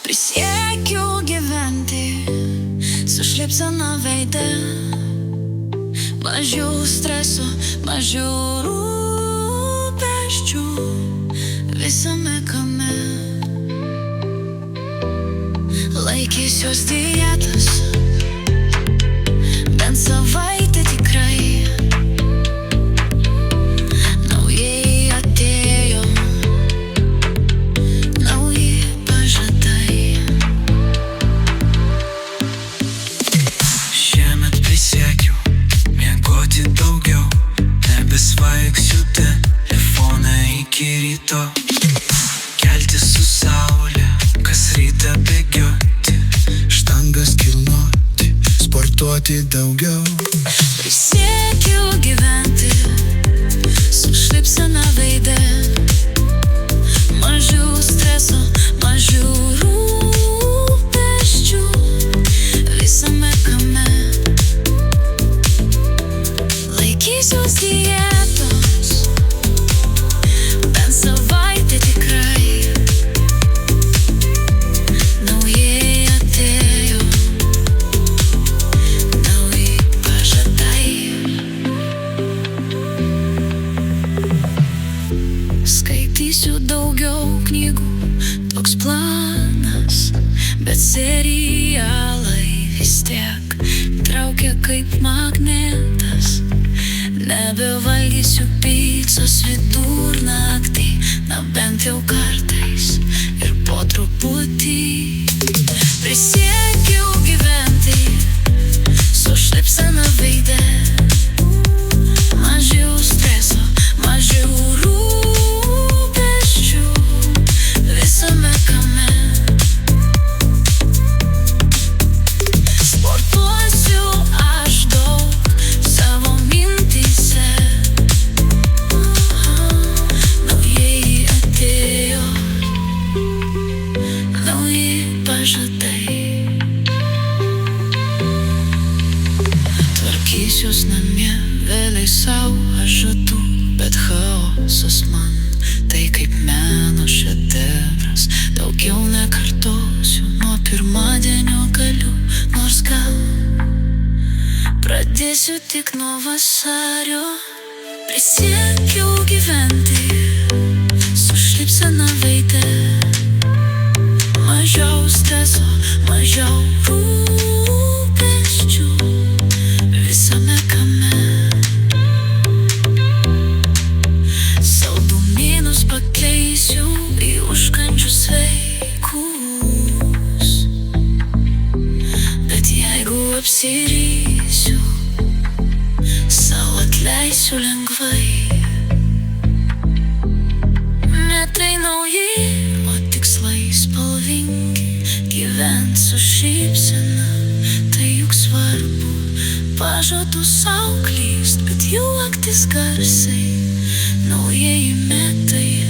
Prisiekiu gyventi su šypsena veide, mažiau streso, mažiau rūpesčių visame kame. Laikysiuos dietos bent savaitę tikrai. Naujai atėjo nauji pažadai. Šiemet prisiekiu miegoti daugiau, nebesvaigsiu telefoną iki ryto. Keltis su saulė, kas rytą bėgioti, štangas kilnoti, sportuoti daugiau. Prisiekiu gyventi su šypsena veide, mažiau streso, mažiau rūpesčių visame kame. Laikysiuos dietos bent savaitę tikrai. Naujai atėjo nauji pažadai. Skaitysiu daugiau knygų, toks planas, bet serialai vis tiek traukia kaip magnetas. Nebevalgysiu picos vidurnaktį, na bent jau kartais ir po truputį. Prisiekiu gyventi su šypsena veide, mažiau streso, mažiau rūpesčių visame kame. Sportuosiu aš daug savo mintyse. Naujai atėjo nauji pažadai. Tvarkysiuos namie, vėliai sau aš žadu, bet chaosas man tai kaip meno šedevras. Daugiau nekartosiu, nuo pirmadienio galiu, nors gal pradėsiu tik nuo vasario. Prisiekiu gyventi su šypsena veide, mažiau streso, mažiau rūpesčių visame kame. Saldumynus pakeisiu į užkandžius sveikus, bet jeigu apsirysiu, sau atleisiu lengvai. Metai nauji, o tikslai spalvingi, gyvent su šypsena, tai juk svarbu. Pažadu sau klyst, bet juoktis garsiai, naujieji metai